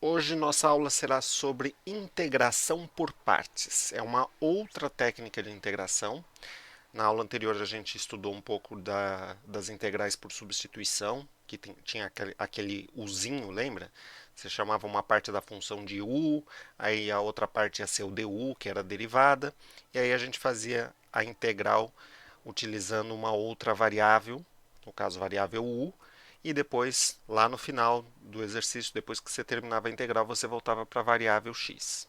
Hoje nossa aula será sobre integração por partes. É uma outra técnica de integração. Na aula anterior a gente estudou um pouco das integrais por substituição, que tinha aquele uzinho, lembra? Você chamava uma parte da função de u, aí a outra parte ia ser o du, que era a derivada, e aí a gente fazia a integral utilizando uma outra variável, no caso variável u, e depois, lá no final do exercício, depois que você terminava a integral, você voltava para a variável x.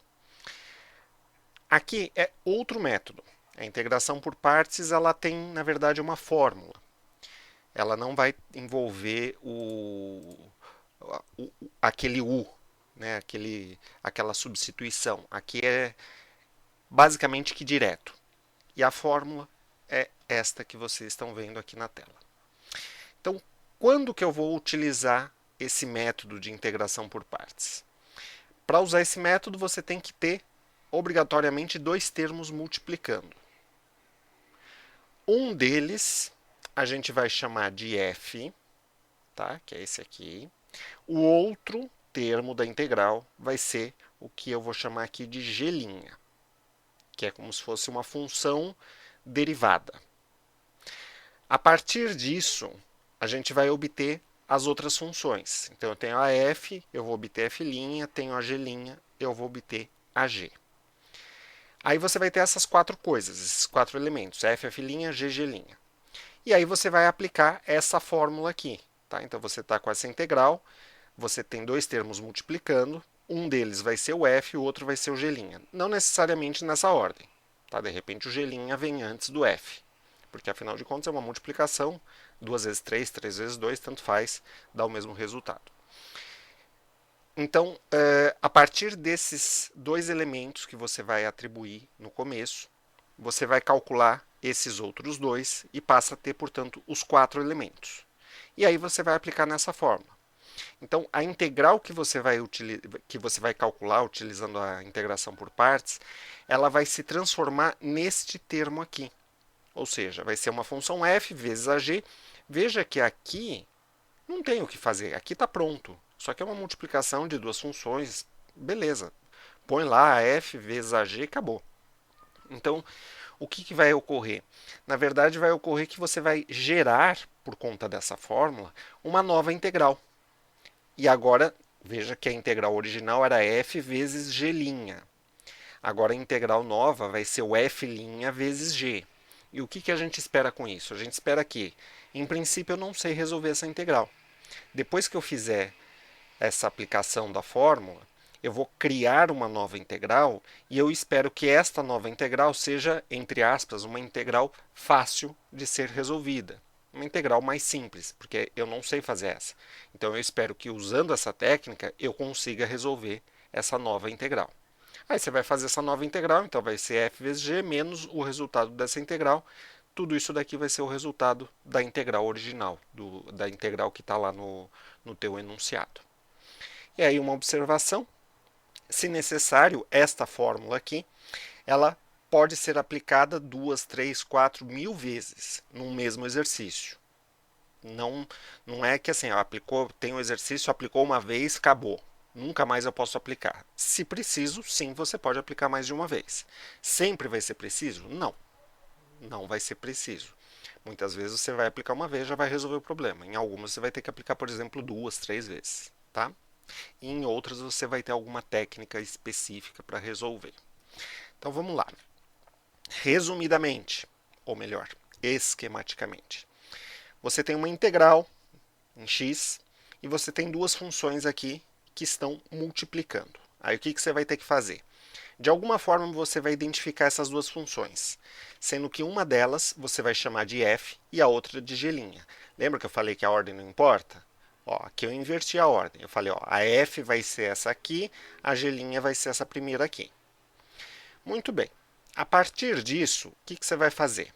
Aqui é outro método. A integração por partes, ela tem, na verdade, uma fórmula. Ela não vai envolver aquele u, né, aquela substituição. Aqui é basicamente que direto. E a fórmula é esta que vocês estão vendo aqui na tela. Então, quando que eu vou utilizar esse método de integração por partes? Para usar esse método, você tem que ter obrigatoriamente dois termos multiplicando. Um deles a gente vai chamar de f, tá? Que é esse aqui. O outro termo da integral vai ser o que eu vou chamar aqui de g', que é como se fosse uma função derivada. A partir disso, a gente vai obter as outras funções. Então, eu tenho a f, eu vou obter f', tenho a g', eu vou obter a g. Aí você vai ter essas quatro coisas, esses quatro elementos, f, f', g, g'. E aí você vai aplicar essa fórmula aqui. Tá? Então, você está com essa integral, você tem dois termos multiplicando, um deles vai ser o f, o outro vai ser o g'. Não necessariamente nessa ordem. Tá? De repente, o g' vem antes do f. Porque, afinal de contas, é uma multiplicação. 2 vezes 3, 3 vezes 2, tanto faz, dá o mesmo resultado. Então, a partir desses dois elementos que você vai atribuir no começo, você vai calcular esses outros dois e passa a ter, portanto, os quatro elementos. E aí você vai aplicar nessa fórmula. Então, a integral que você vai calcular utilizando a integração por partes, ela vai se transformar neste termo aqui. Ou seja, vai ser uma função f vezes a g. Veja que aqui não tem o que fazer, aqui está pronto. Só que é uma multiplicação de duas funções, beleza. Põe lá a f vezes a g e acabou. Então, o que vai ocorrer? Na verdade, vai ocorrer que você vai gerar, por conta dessa fórmula, uma nova integral. E agora, veja que a integral original era f vezes g'. Agora a integral nova vai ser o f' vezes g. E o que a gente espera com isso? A gente espera que, em princípio, eu não sei resolver essa integral. Depois que eu fizer essa aplicação da fórmula, eu vou criar uma nova integral e eu espero que esta nova integral seja, entre aspas, uma integral fácil de ser resolvida. Uma integral mais simples, porque eu não sei fazer essa. Então eu espero que usando essa técnica eu consiga resolver essa nova integral. Aí você vai fazer essa nova integral, então vai ser f vezes g menos o resultado dessa integral. Tudo isso daqui vai ser o resultado da integral original, da integral que está lá no teu enunciado. E aí uma observação, se necessário, esta fórmula aqui, ela pode ser aplicada 2, 3, 4, 1000 vezes num mesmo exercício. Não é que assim, tem um exercício, aplicou uma vez, acabou. Nunca mais eu posso aplicar. Se preciso, sim, você pode aplicar mais de uma vez. Sempre vai ser preciso? Não. Não vai ser preciso. Muitas vezes você vai aplicar uma vez, já vai resolver o problema. Em algumas você vai ter que aplicar, por exemplo, 2, 3 vezes. Tá? E em outras você vai ter alguma técnica específica para resolver. Então vamos lá. Resumidamente, ou melhor, esquematicamente. Você tem uma integral em x e você tem duas funções aqui que estão multiplicando. Aí o que você vai ter que fazer? De alguma forma você vai identificar essas duas funções, sendo que uma delas você vai chamar de f e a outra de g'. Lembra que eu falei que a ordem não importa? Ó, aqui eu inverti a ordem. Eu falei, ó, a f vai ser essa aqui, a g' vai ser essa primeira aqui. Muito bem. A partir disso, o que você vai fazer?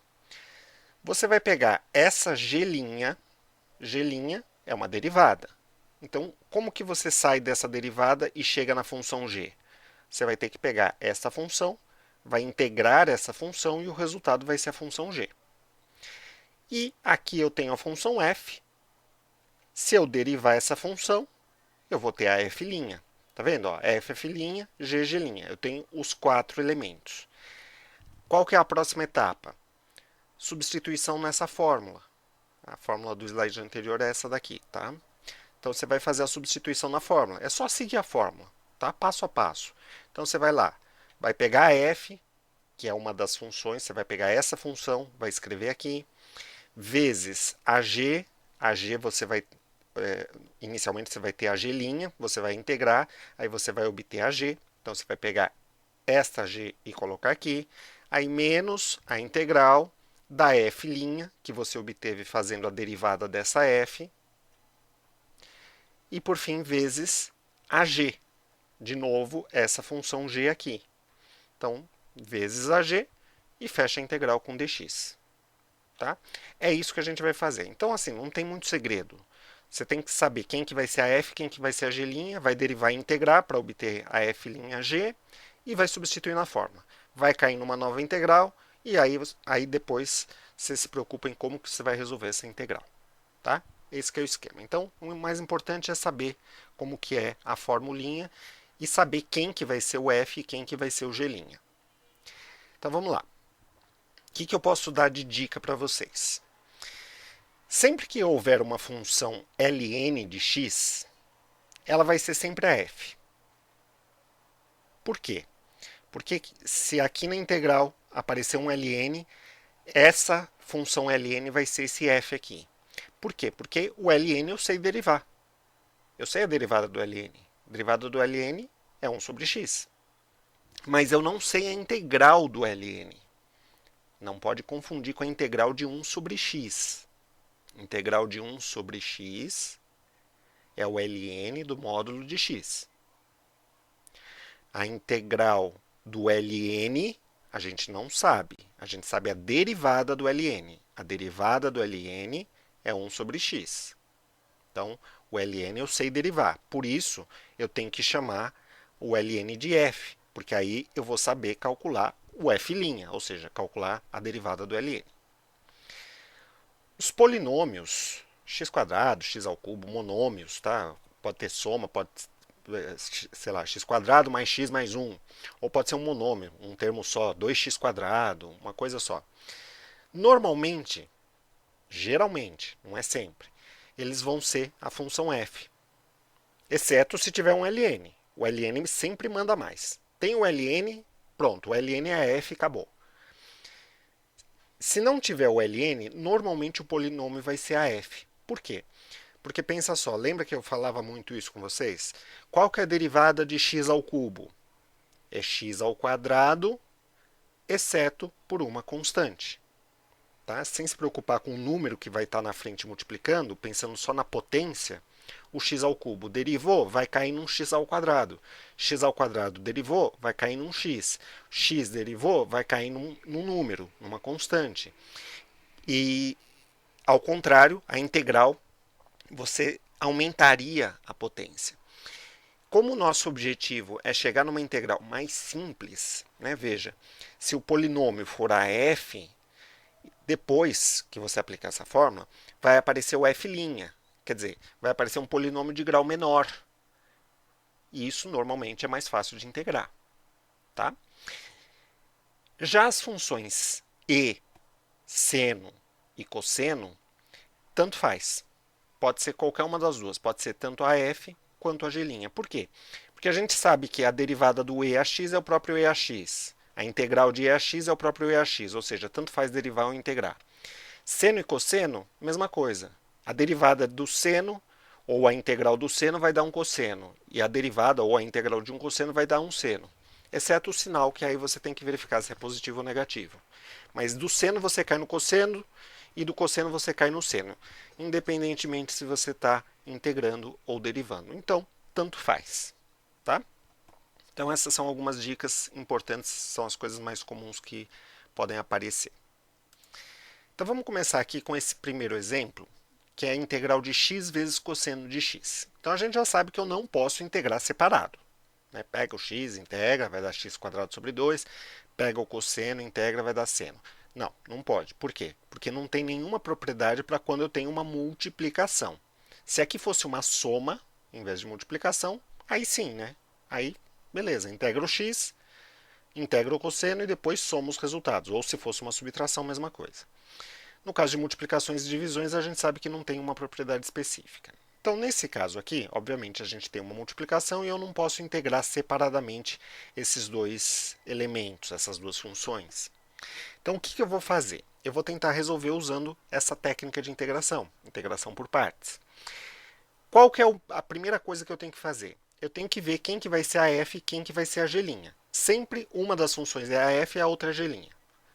Você vai pegar essa g', g' é uma derivada. Então, como que você sai dessa derivada e chega na função g? Você vai ter que pegar essa função, vai integrar essa função e o resultado vai ser a função g. E aqui eu tenho a função f. Se eu derivar essa função, eu vou ter a f'. Tá vendo? Ó, f, g', g'. Eu tenho os 4 elementos. Qual que é a próxima etapa? Substituição nessa fórmula. A fórmula do slide anterior é essa daqui, tá? Então você vai fazer a substituição na fórmula. É só seguir a fórmula, tá? Passo a passo. Então você vai lá, vai pegar a f, que é uma das funções, você vai pegar essa função, vai escrever aqui, vezes a g você vai, inicialmente você vai ter a g', você vai integrar, aí você vai obter a g, então você vai pegar esta g e colocar aqui, aí menos a integral da f', que você obteve fazendo a derivada dessa f, e por fim, vezes a g, de novo, essa função g aqui. Então, vezes a g e fecha a integral com dx. Tá? É isso que a gente vai fazer. Então, assim, não tem muito segredo. Você tem que saber quem que vai ser a f, quem que vai ser a g', vai derivar e integrar para obter a f' g e vai substituir na forma. Vai cair numa nova integral e aí depois você se preocupa em como que você vai resolver essa integral. Tá? Esse que é o esquema. Então, o mais importante é saber como que é a formulinha e saber quem que vai ser o f e quem que vai ser o g'. Então, vamos lá. O que eu posso dar de dica para vocês? Sempre que houver uma função ln de x, ela vai ser sempre a f. Por quê? Porque se aqui na integral aparecer um ln, essa função ln vai ser esse f aqui. Por quê? Porque o ln eu sei derivar. Eu sei a derivada do ln. A derivada do ln é 1 sobre x. Mas eu não sei a integral do ln. Não pode confundir com a integral de 1 sobre x. Integral de 1 sobre x é o ln do módulo de x. A integral do ln a gente não sabe. A gente sabe a derivada do ln. A derivada do ln é 1 sobre x. Então, o ln eu sei derivar. Por isso, eu tenho que chamar o ln de f, porque aí eu vou saber calcular o f', ou seja, calcular a derivada do ln. Os polinômios, x², x ao cubo, monômios, tá? Pode ter soma, pode, sei lá, x² mais x mais 1. Ou pode ser um monômio, um termo só, 2x², uma coisa só. Normalmente, geralmente, não é sempre, eles vão ser a função f. Exceto se tiver um ln. O ln sempre manda mais. Tem o ln, pronto, o ln é f, acabou. Se não tiver o ln, normalmente o polinômio vai ser a f. Por quê? Porque pensa só, lembra que eu falava muito isso com vocês? Qual que é a derivada de x ao cubo? É x ao quadrado, exceto por uma constante. Tá? Sem se preocupar com o número que vai estar na frente multiplicando, pensando só na potência, o x ao cubo derivou, vai cair num x ao quadrado. X ao quadrado derivou, vai cair num x. X derivou, vai cair num número, numa constante. E, ao contrário, a integral, você aumentaria a potência. Como o nosso objetivo é chegar numa integral mais simples, né? Veja, se o polinômio for a f, depois que você aplicar essa fórmula, vai aparecer o f'. Quer dizer, vai aparecer um polinômio de grau menor. E isso normalmente é mais fácil de integrar. Tá? Já as funções e, seno e cosseno, tanto faz. Pode ser qualquer uma das duas. Pode ser tanto a f quanto a g'. Por quê? Porque a gente sabe que a derivada do e a x é o próprio e a x. A integral de e a x é o próprio e a x. Ou seja, tanto faz derivar ou integrar. Seno e cosseno, mesma coisa. A derivada do seno ou a integral do seno vai dar um cosseno. E a derivada ou a integral de um cosseno vai dar um seno. Exceto o sinal, que aí você tem que verificar se é positivo ou negativo. Mas do seno você cai no cosseno e do cosseno você cai no seno. Independentemente se você está integrando ou derivando. Então, tanto faz. Tá? Então, essas são algumas dicas importantes, são as coisas mais comuns que podem aparecer. Então, vamos começar aqui com esse primeiro exemplo, que é a integral de x vezes cosseno de x. Então, a gente já sabe que eu não posso integrar separado. Né? Pega o x, integra, vai dar x² sobre 2. Pega o cosseno, integra, vai dar seno. Não, não pode. Por quê? Porque não tem nenhuma propriedade para quando eu tenho uma multiplicação. Se aqui fosse uma soma, em vez de multiplicação, aí sim, né? Aí, beleza, integra o x, integra o cosseno e depois soma os resultados. Ou se fosse uma subtração, mesma coisa. No caso de multiplicações e divisões, a gente sabe que não tem uma propriedade específica. Então, nesse caso aqui, obviamente, a gente tem uma multiplicação e eu não posso integrar separadamente esses dois elementos, essas duas funções. Então, o que eu vou fazer? Eu vou tentar resolver usando essa técnica de integração, integração por partes. Qual que é a primeira coisa que eu tenho que fazer? Eu tenho que ver quem que vai ser a f e quem que vai ser a g'. Sempre uma das funções é a f e a outra é a g'.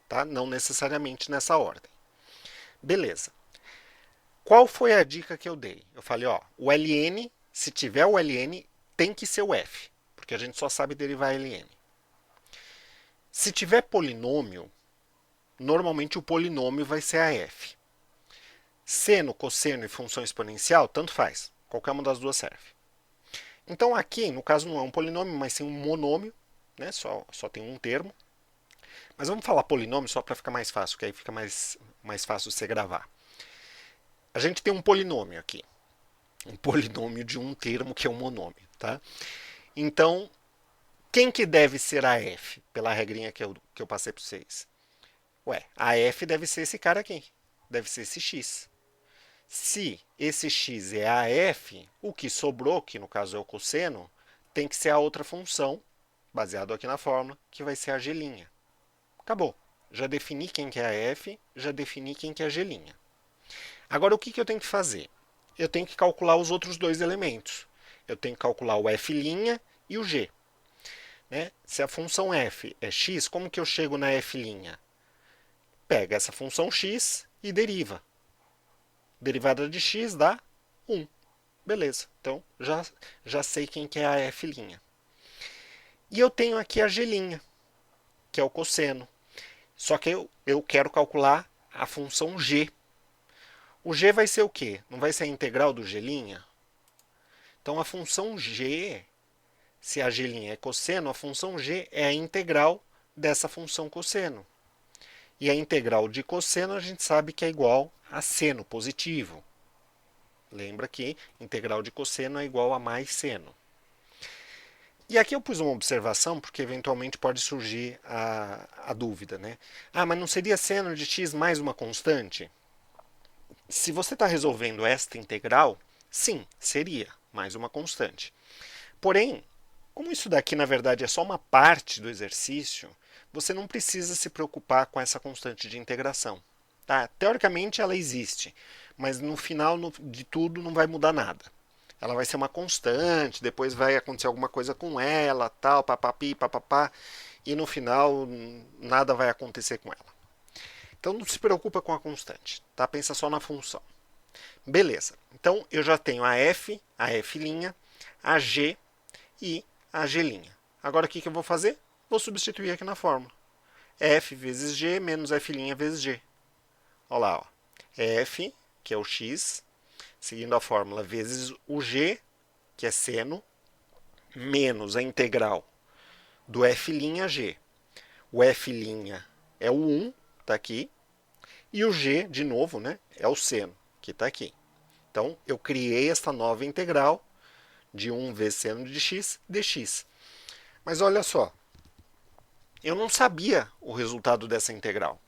Tá? Não necessariamente nessa ordem. Beleza. Qual foi a dica que eu dei? Eu falei, ó, o ln, se tiver o ln, tem que ser o f, porque a gente só sabe derivar ln. Se tiver polinômio, normalmente o polinômio vai ser a f. Seno, cosseno e função exponencial, tanto faz. Qualquer uma das duas serve. Então aqui, no caso, não é um polinômio, mas sim um monômio, né? Só tem um termo. Mas vamos falar polinômio só para ficar mais fácil, que aí fica mais fácil você gravar. A gente tem um polinômio aqui. Um polinômio de um termo que é um monômio. Tá? Então, quem que deve ser a f, pela regrinha que eu passei para vocês? Ué, a f deve ser esse cara aqui. Deve ser esse x. Se esse x é a f, o que sobrou, que no caso é o cosseno, tem que ser a outra função, baseado aqui na fórmula, que vai ser a g'. Acabou. Já defini quem que é a f, já defini quem que é a g'. Agora, o que eu tenho que fazer? Eu tenho que calcular os outros dois elementos. Eu tenho que calcular o f' e o g. Né? Se a função f é x, como que eu chego na f'? Pega essa função x e deriva. Derivada de x dá 1. Beleza, então já sei quem que é a f'. E eu tenho aqui a g', que é o cosseno. Só que eu quero calcular a função g. O g vai ser o quê? Não vai ser a integral do g'? Então a função g, se a g' é cosseno, a função g é a integral dessa função cosseno. E a integral de cosseno a gente sabe que é igual a seno positivo. Lembra que integral de cosseno é igual a mais seno. E aqui eu pus uma observação, porque eventualmente pode surgir a dúvida, né? Ah, mas não seria seno de x mais uma constante? Se você está resolvendo esta integral, sim, seria mais uma constante. Porém, como isso daqui na verdade é só uma parte do exercício, você não precisa se preocupar com essa constante de integração. Tá? Teoricamente ela existe, mas no final de tudo não vai mudar nada. Ela vai ser uma constante, depois vai acontecer alguma coisa com ela, tal, papapi, papapá, e no final nada vai acontecer com ela. Então não se preocupa com a constante, tá? Pensa só na função. Beleza, então eu já tenho a f', a g e a g'. Agora o que eu vou fazer? Vou substituir aqui na fórmula. F vezes g menos f' vezes g. Olha lá, ó. F, que é o x, seguindo a fórmula, vezes o g, que é seno, menos a integral do f' a g. O f' é o 1, está aqui, e o g, de novo, né, é o seno, que está aqui. Então, eu criei esta nova integral de 1 vezes seno de x, dx. Mas olha só, eu não sabia o resultado dessa integral.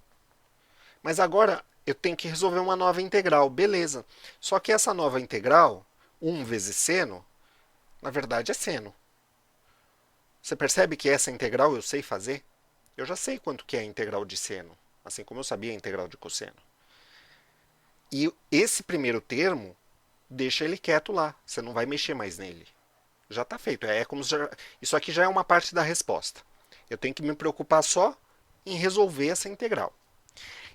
Mas agora eu tenho que resolver uma nova integral, beleza. Só que essa nova integral, 1 vezes seno, na verdade é seno. Você percebe que essa integral eu sei fazer? Eu já sei quanto que é a integral de seno, assim como eu sabia a integral de cosseno. E esse primeiro termo, deixa ele quieto lá, você não vai mexer mais nele. Já está feito, é como se isso aqui já é uma parte da resposta. Eu tenho que me preocupar só em resolver essa integral.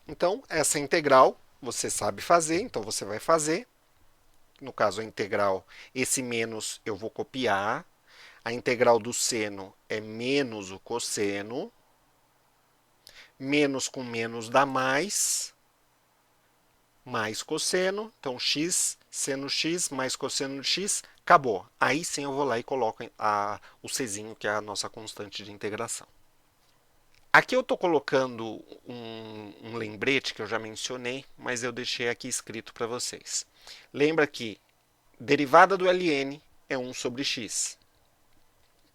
Então, essa integral você sabe fazer, então você vai fazer. No caso, a integral, esse menos eu vou copiar. A integral do seno é menos o cosseno. Menos com menos dá mais cosseno. Então, x, seno x, mais cosseno de x, acabou. Aí sim eu vou lá e coloco o czinho, que é a nossa constante de integração. Aqui eu estou colocando um lembrete que eu já mencionei, mas eu deixei aqui escrito para vocês. Lembra que derivada do ln é 1 sobre x.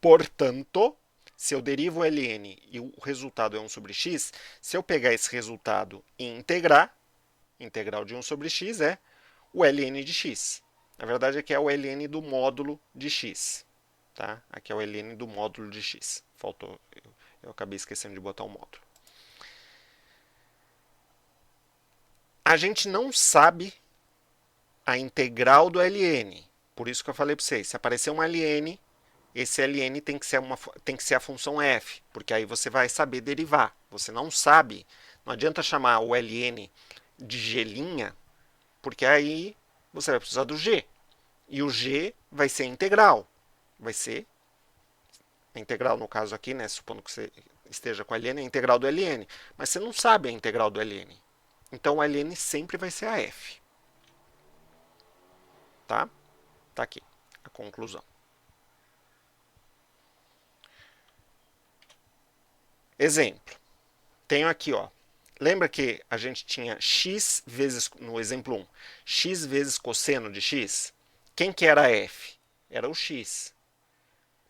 Portanto, se eu derivo ln e o resultado é 1 sobre x, se eu pegar esse resultado e integrar, integral de 1 sobre x é o ln de x. Na verdade, aqui é o ln do módulo de x. Tá? Aqui é o ln do módulo de x. Faltou, eu acabei esquecendo de botar o módulo. A gente não sabe a integral do ln. Por isso que eu falei para vocês, se aparecer um ln, esse ln tem que ser a função f, porque aí você vai saber derivar. Você não sabe, não adianta chamar o ln de g', porque aí você vai precisar do g. E o g vai ser integral. Vai ser a integral, no caso aqui, né, supondo que você esteja com a ln, é a integral do ln. Mas você não sabe a integral do ln. Então o ln sempre vai ser a f. Tá? Tá aqui a conclusão. Exemplo. Tenho aqui, ó. Lembra que a gente tinha x vezes, no exemplo 1, x vezes cosseno de x? Quem que era f? Era o x.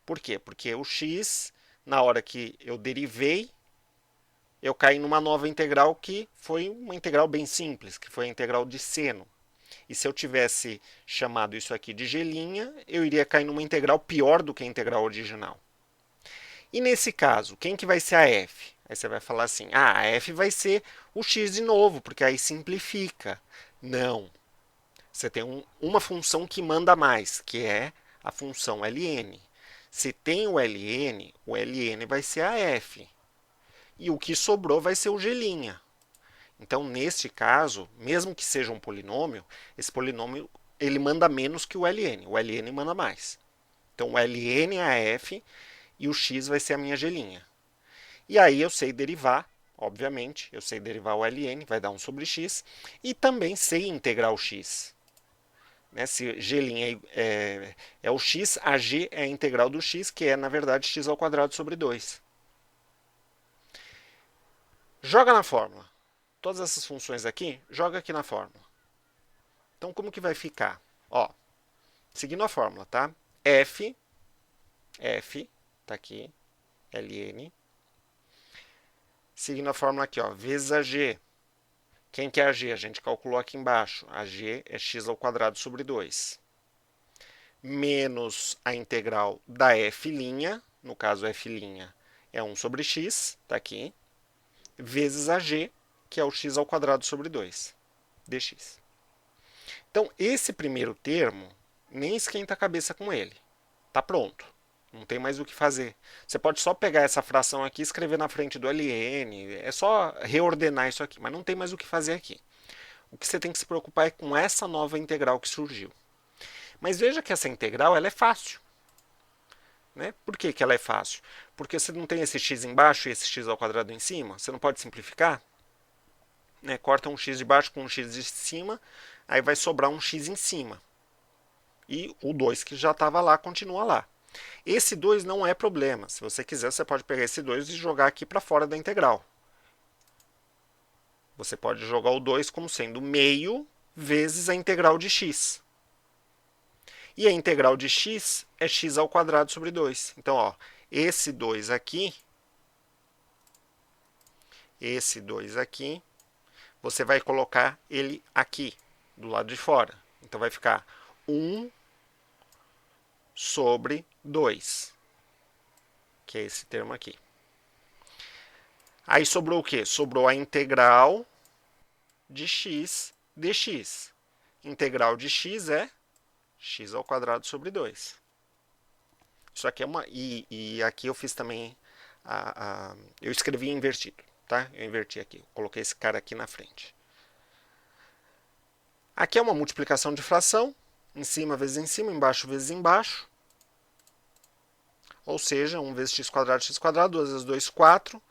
Por quê? Porque o x, na hora que eu derivei, eu caí numa nova integral que foi uma integral bem simples, que foi a integral de seno. E se eu tivesse chamado isso aqui de g', eu iria cair numa integral pior do que a integral original. E nesse caso, quem que vai ser a f? Aí você vai falar assim, a f vai ser o x de novo, porque aí simplifica. Não. Você tem uma função que manda mais, que é a função ln. Se tem o ln vai ser a f. E o que sobrou vai ser o g'. Então, neste caso, mesmo que seja um polinômio, esse polinômio ele manda menos que o ln. O ln manda mais. Então, o ln é a f e o x vai ser a minha g'. E aí eu sei derivar, obviamente, eu sei derivar o ln, vai dar 1 sobre x, e também sei integrar o x. Né? Se g' é o x, a g é a integral do x, que é, na verdade, x ao quadrado sobre 2. Joga na fórmula. Todas essas funções aqui, joga aqui na fórmula. Então, como que vai ficar? Ó, seguindo a fórmula, tá? F, tá aqui, ln, seguindo a fórmula aqui, ó, vezes a g. Quem que é a g? A gente calculou aqui embaixo. A g é x ao quadrado sobre 2. Menos a integral da f', no caso f' é 1 sobre x, tá aqui, vezes a g, que é o x ao quadrado sobre 2, dx. Então, esse primeiro termo, nem esquenta a cabeça com ele. Tá pronto. Não tem mais o que fazer. Você pode só pegar essa fração aqui e escrever na frente do ln. É só reordenar isso aqui, mas não tem mais o que fazer aqui. O que você tem que se preocupar é com essa nova integral que surgiu. Mas veja que essa integral ela é fácil. Né? Por que, que ela é fácil? Porque você não tem esse x embaixo e esse x ao quadrado em cima. Você não pode simplificar? Né? Corta um x de baixo com um x de cima, aí vai sobrar um x em cima. E o 2 que já estava lá continua lá. Esse 2 não é problema. Se você quiser, você pode pegar esse 2 e jogar aqui para fora da integral. Você pode jogar o 2 como sendo meio vezes a integral de x. E a integral de x é x ao quadrado sobre 2. Então, ó, esse 2 aqui, você vai colocar ele aqui, do lado de fora. Então, vai ficar 1 sobre 2, que é esse termo aqui. Aí sobrou o quê? Sobrou a integral de x dx. Integral de x é x ao quadrado sobre 2. Isso aqui é uma... E aqui eu fiz também... eu escrevi invertido, tá? Eu inverti aqui. Coloquei esse cara aqui na frente. Aqui é uma multiplicação de fração. Em cima vezes em cima, embaixo vezes embaixo. Ou seja, 1 vezes x quadrado, 2 vezes 2, 4.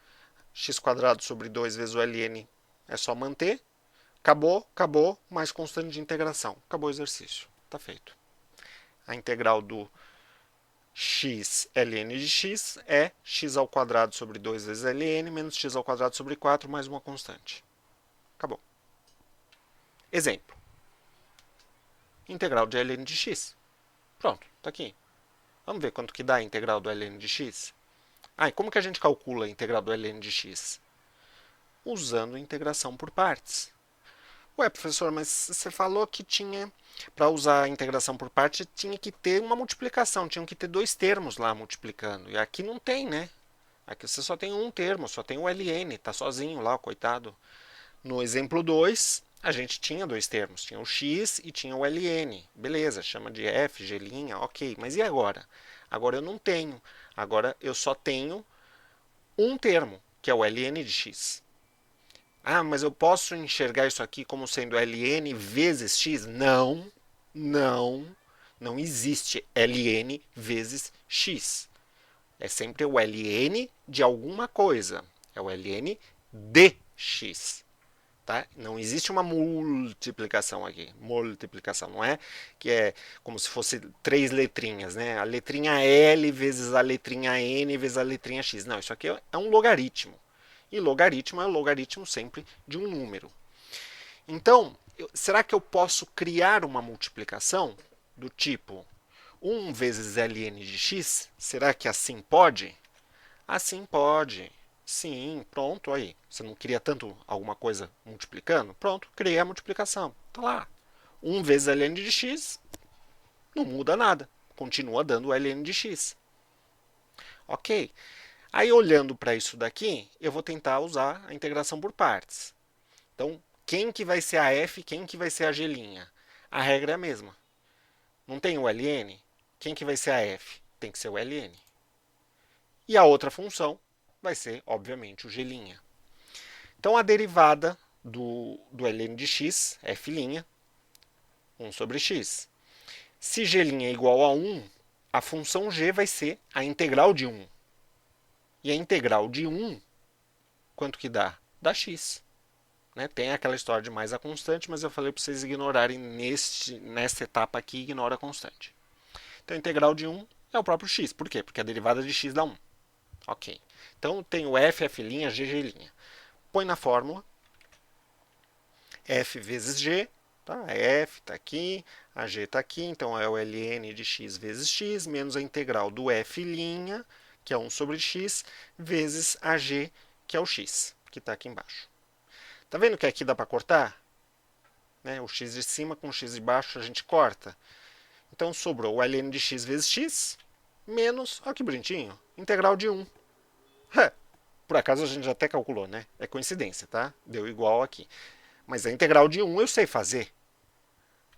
X quadrado sobre 2 vezes o ln é só manter. Acabou, acabou, mais constante de integração. Acabou o exercício. Está feito. A integral do x ln de x é x ao quadrado sobre 2 vezes ln menos x ao quadrado sobre 4 mais uma constante. Acabou. Exemplo. Integral de ln de x. Pronto, está aqui. Vamos ver quanto que dá a integral do ln de x? Ah, e como que a gente calcula a integral do ln de x? Usando integração por partes. Ué, professor, mas você falou que tinha, para usar a integração por partes, tinha que ter uma multiplicação, tinham que ter dois termos lá multiplicando. E aqui não tem, né? Aqui você só tem um termo, só tem o ln, tá sozinho lá, coitado. No exemplo 2, a gente tinha dois termos, tinha o x e tinha o ln. Beleza, chama de f, g', ok. Mas e agora? Agora eu não tenho. Agora eu só tenho um termo, que é o ln de x. Ah, mas eu posso enxergar isso aqui como sendo ln vezes x? Não, não existe ln vezes x. É sempre o ln de alguma coisa. É o ln de x. Tá? Não existe uma multiplicação aqui. Multiplicação, não é que é como se fosse três letrinhas, né? A letrinha L vezes a letrinha N vezes a letrinha X. Não, isso aqui é um logaritmo. E logaritmo é o logaritmo sempre de um número. Então, será que eu posso criar uma multiplicação do tipo 1 vezes ln de x? Será que assim pode? Assim pode. Sim, pronto, aí. Você não queria tanto alguma coisa multiplicando? Pronto, criei a multiplicação. Tá lá. 1 vezes ln de x não muda nada. Continua dando ln de x. Ok. Aí, olhando para isso daqui, eu vou tentar usar a integração por partes. Então, quem que vai ser a f, quem que vai ser a g'? A regra é a mesma. Não tem o ln? Quem que vai ser a f? Tem que ser o ln. E a outra função vai ser, obviamente, o g'. Então, a derivada do ln de x, f', 1 sobre x. Se g' é igual a 1, a função g vai ser a integral de 1. E a integral de 1, quanto que dá? Dá x. Né? Tem aquela história de mais a constante, mas eu falei para vocês ignorarem nessa etapa aqui, ignora a constante. Então, a integral de 1 é o próprio x. Por quê? Porque a derivada de x dá 1. Ok. Então, tem o f, f', g, g'. Põe na fórmula. F vezes g. Tá? A f está aqui, a g está aqui. Então, é o ln de x vezes x, menos a integral do f', que é 1 sobre x, vezes a g, que é o x, que está aqui embaixo. Tá vendo que aqui dá para cortar? Né? O x de cima com o x de baixo a gente corta. Então, sobrou o ln de x vezes x, menos, olha que bonitinho, integral de 1. Por acaso a gente até calculou, né? É coincidência, tá? Deu igual aqui. Mas a integral de 1 eu sei fazer.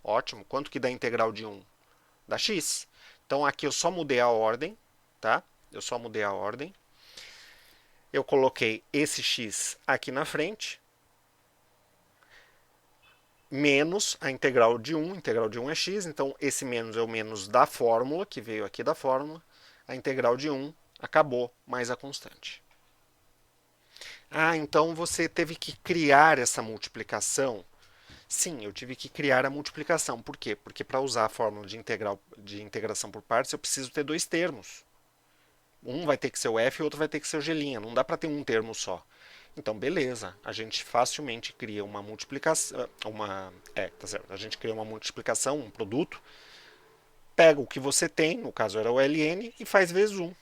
Ótimo. Quanto que dá a integral de 1? Dá x. Então, aqui eu só mudei a ordem, tá? Eu só mudei a ordem. Eu coloquei esse x aqui na frente, menos a integral de 1. A integral de 1 é x, então esse menos é o menos da fórmula, que veio aqui da fórmula. A integral de 1 acabou, mais a constante. Ah, então você teve que criar essa multiplicação. Sim, eu tive que criar a multiplicação. Por quê? Porque para usar a fórmula de integração por partes, eu preciso ter dois termos. Um vai ter que ser o f e o outro vai ter que ser o g'. Não dá para ter um termo só. Então, beleza, a gente facilmente cria uma multiplicação, tá certo. A gente cria uma multiplicação, um produto, pega o que você tem, no caso era o ln, e faz vezes 1.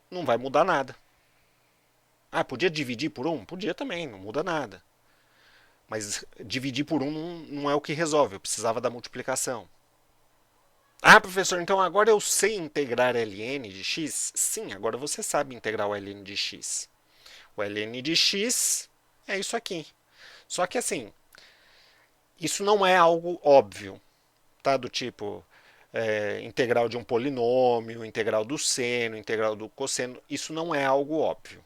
Não vai mudar nada. Ah, podia dividir por 1? Podia também, não muda nada. Mas dividir por 1 não é o que resolve, eu precisava da multiplicação. Ah, professor, então agora eu sei integrar ln de x? Sim, agora você sabe integrar o ln de x. O ln de x é isso aqui. Só que assim, isso não é algo óbvio, tá? Do tipo integral de um polinômio, integral do seno, integral do cosseno. Isso não é algo óbvio.